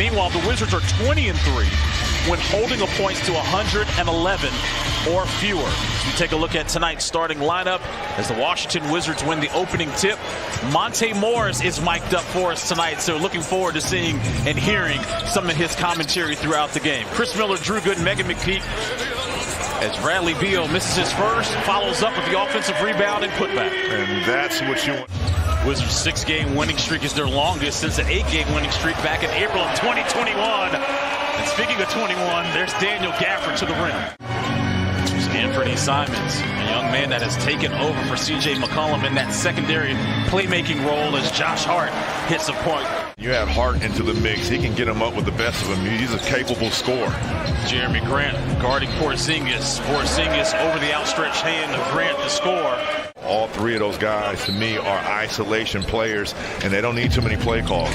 Meanwhile, the Wizards are 20-3 when holding a points to 111 or fewer. You take a look at tonight's starting lineup as the Washington Wizards win the opening tip. Monte Morris is mic'd up for us tonight, so looking forward to seeing and hearing some of his commentary throughout the game. Chris Miller, Drew Gooden, Megan McPeak, as Bradley Beal misses his first, follows up with the offensive rebound and putback. And that's what you want. Wizards' 6-game winning streak is their longest since an 8-game winning streak back in April of 2021. And speaking of 21, there's Daniel Gafford to the rim. There's Anthony Simons, a young man that has taken over for C.J. McCollum in that secondary playmaking role as Josh Hart hits a point. You add Hart into the mix, he can get him up with the best of them. He's a capable scorer. Jeremy Grant guarding Porzingis. Porzingis over the outstretched hand of Grant to score. All three of those guys, to me, are isolation players, and they don't need too many play calls.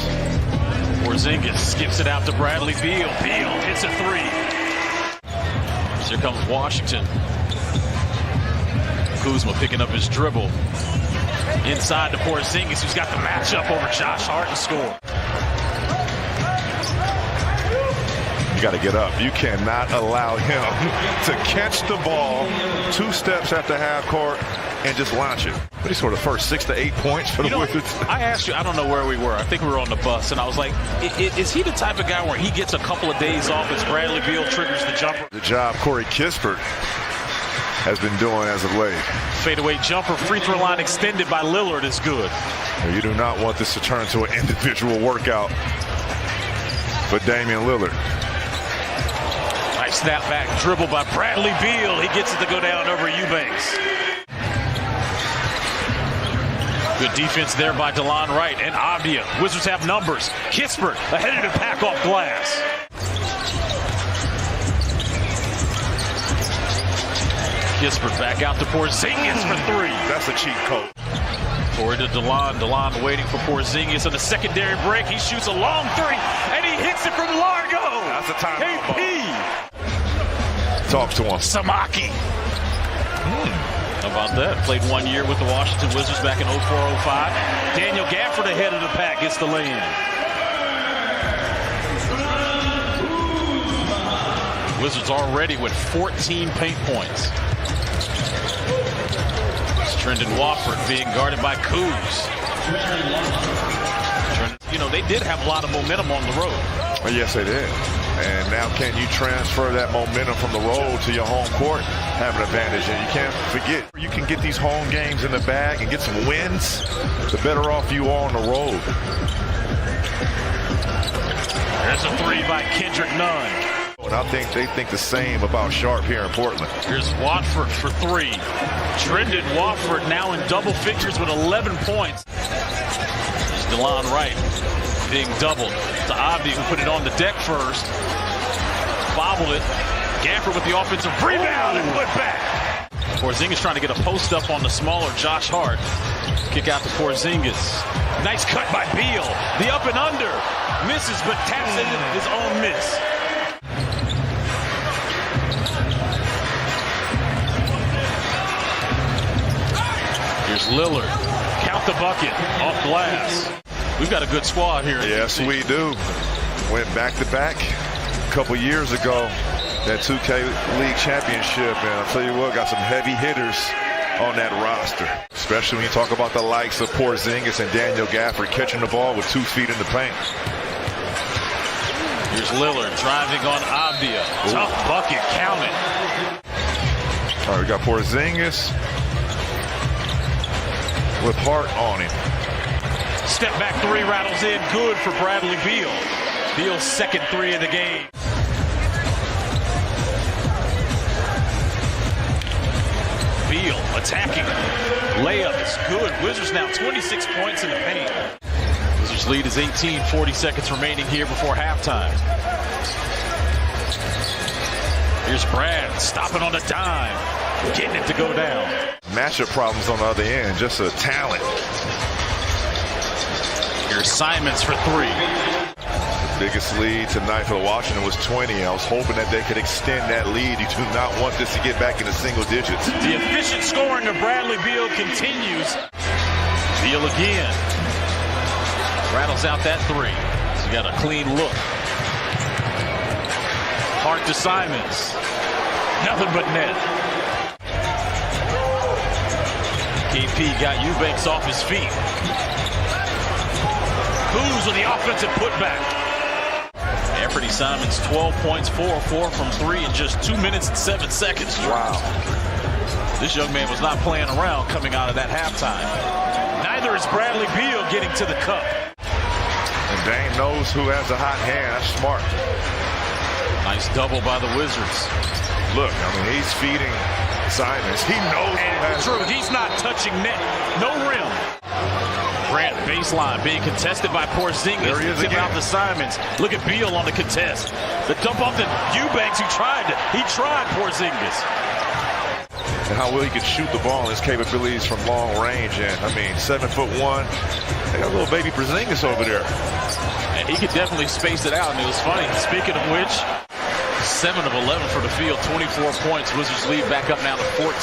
Porzingis skips it out to Bradley Beal. Beal hits a three. So here comes Washington. Kuzma picking up his dribble. Inside to Porzingis, who's got the matchup over Josh Hart to score. You got to get up. You cannot allow him to catch the ball 2 steps after half court and just launch it. But he scored the first 6 to 8 points for the Wizards. I asked you, I don't know where we were. I think we were on the bus, and I was like, is he the type of guy where he gets a couple of days off as Bradley Beal triggers the jumper? The job Corey Kispert has been doing as of late. Fadeaway jumper, free throw line extended by Lillard is good. You do not want this to turn into an individual workout for Damian Lillard. Nice snap back dribble by Bradley Beal. He gets it to go down over Eubanks. Good defense there by DeLon Wright and Avdia. Wizards have numbers. Kispert ahead of the pack off glass. Kispert back out to Porzingis for 3. That's a cheat code. Forward to DeLon. DeLon waiting for Porzingis on the secondary break. He shoots a long 3, and he hits it from Largo. That's a time. KP. Talk to him. Samaki. How about that? Played 1 year with the Washington Wizards back in 04-05. Daniel Gafford ahead of the pack gets the lay-in. Wizards already with 14 paint points. It's Trendon Watford being guarded by Kuz. You know, they did have a lot of momentum on the road. Well, yes, they did. And now can you transfer that momentum from the road to your home court? Have an advantage. And you can't forget, you can get these home games in the bag and get some wins, the better off you are on the road. There's a 3 by Kendrick Nunn. And I think they think the same about Sharp here in Portland. Here's Watford for 3. Trendon Watford now in double figures with 11 points. There's DeLon Wright being doubled. To Avdia, who put it on the deck first. Bobbled it. Gafford with the offensive rebound and put back. Porzingis trying to get a post up on the smaller Josh Hart. Kick out to Porzingis. Nice cut by Beal. The up and under. Misses, but taps into his own miss. Here's Lillard. Count the bucket. Off glass. We've got a good squad here. Yes, we do. Went back-to-back a couple years ago, that 2K League Championship, and I'll tell you what, got some heavy hitters on that roster, especially when you talk about the likes of Porzingis and Daniel Gafford catching the ball with 2 feet in the paint. Here's Lillard driving on Avdia. Tough bucket, count it. All right, we got Porzingis with Hart on him. Step back 3 rattles in, good for Bradley Beal. Beal's second 3 of the game. Beal attacking. Layup is good. Wizards now 26 points in the paint. Wizards lead is 18, 40 seconds remaining here before halftime. Here's Brad stopping on a dime, getting it to go down. Matchup problems on the other end, just a talent. Here's Simons for 3. The biggest lead tonight for Washington was 20. I was hoping that they could extend that lead. You do not want this to get back into single digits. The efficient scoring of Bradley Beal continues. Beal again. Rattles out that 3. He's got a clean look. Hart to Simons. Nothing but net. KP got Eubanks off his feet. Kuz with the offensive putback. Anthony Simons, 12 points, 4-4 from 3 in just 2 minutes and 7 seconds. Wow. This young man was not playing around coming out of that halftime. Neither is Bradley Beal getting to the cup. And Dame knows who has a hot hand. That's smart. Nice double by the Wizards. Look, I mean, he's feeding Simons. He knows who has True, he's not touching net. No rim. Grant baseline being contested by Porzingis. There he is Tip again. out to Simons. Look at Beal on the contest. The dump off to Eubanks, who tried Porzingis. and how well he can shoot the ball and his capabilities from long range. And I mean, 7'1". They got a little baby Porzingis over there. And he could definitely space it out. And it was funny. Speaking of which, 7 of 11 for the field, 24 points. Wizards lead back up now to 14.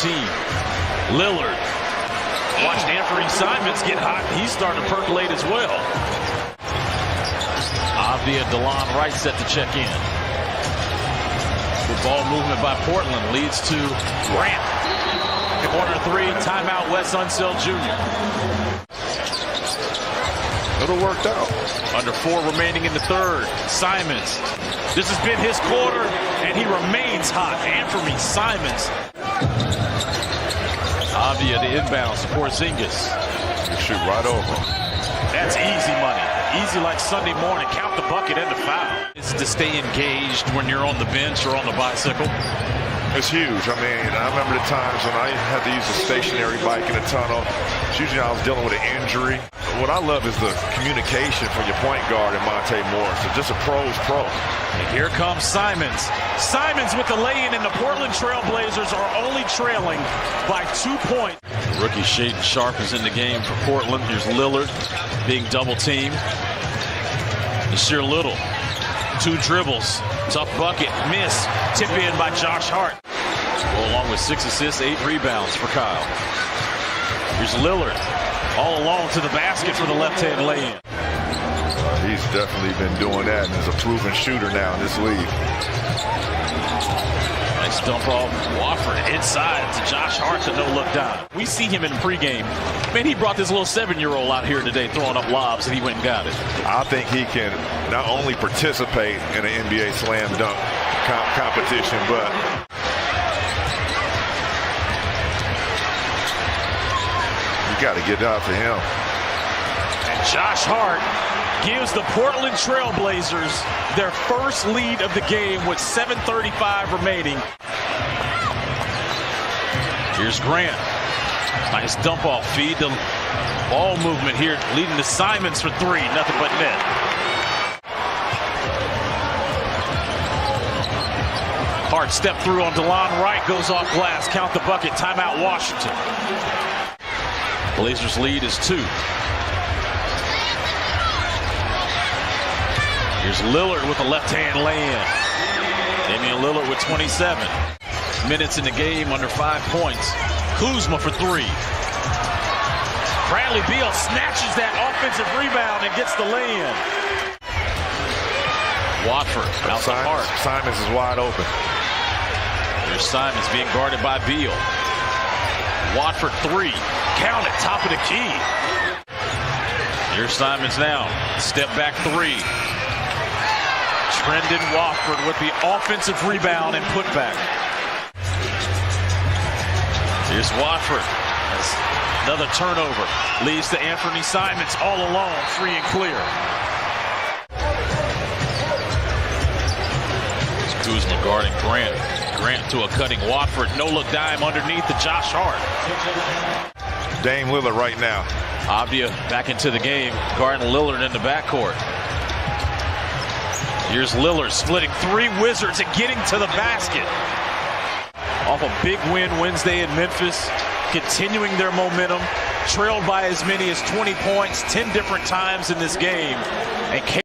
Lillard watched Anthony Simons get hot. He's starting to percolate as well. Avdia, DeLon Wright set to check in. Good ball movement by Portland leads to Grant. Corner three, timeout Wes Unseld Jr. It'll work out. Under 4 remaining in the third. Simons. This has been his quarter, and he remains hot. Anthony Simons. Avdia the inbound to Porzingis. You shoot right over. That's easy money. Easy like Sunday morning. Count the bucket and the foul. It's to stay engaged when you're on the bench or on the bicycle. It's huge. I mean, I remember the times when I had to use a stationary bike in the tunnel. Usually I was dealing with an injury. What I love is the communication from your point guard and Monte Morris. So just a pro's pro. And here comes Simons. Simons with the lay-in, and the Portland Trail Blazers are only trailing by 2 points. Rookie Shaedon Sharpe is in the game for Portland. Here's Lillard being double-teamed. Nasir Little. 2 dribbles. Tough bucket. Miss. Tip in by Josh Hart. Go along with 6 assists, 8 rebounds for Kyle. Here's Lillard. All alone to the basket for the left-hand lay-in. He's definitely been doing that and is a proven shooter now in this league. Nice dump off Wofford inside to Josh Hart, to no-look down. We see him in pregame. Man, he brought this little 7-year-old out here today throwing up lobs, and he went and got it. I think he can not only participate in an NBA slam dunk competition, but you got to get out to him. And Josh Hart gives the Portland Trail Blazers their first lead of the game with 7:35 remaining. Here's Grant. Nice dump off feed. The ball movement here leading to Simons for 3. Nothing but net. Hart step through on DeLon Wright. Goes off glass. Count the bucket. Timeout Washington. Blazers lead is 2. Here's Lillard with a left-hand lay-in. Damian Lillard with 27 minutes in the game, under 5 points. Kuzma for 3. Bradley Beal snatches that offensive rebound and gets the lay-in. Watford out to Hart. Simons is wide open. There's Simons being guarded by Beal. Watford 3. Count it, top of the key. Here's Simons now. Step back 3. Trendon Watford with the offensive rebound and putback. Here's Watford. Another turnover. Leads to Anthony Simons all alone, free and clear. Here's Kuzma guarding Grant. Grant to a cutting Watford. No-look dime underneath to Josh Hart. Dame Lillard right now. Avdia back into the game, guarding Lillard in the backcourt. Here's Lillard splitting 3 Wizards and getting to the basket. Off a big win Wednesday in Memphis, continuing their momentum, trailed by as many as 20 points 10 different times in this game. And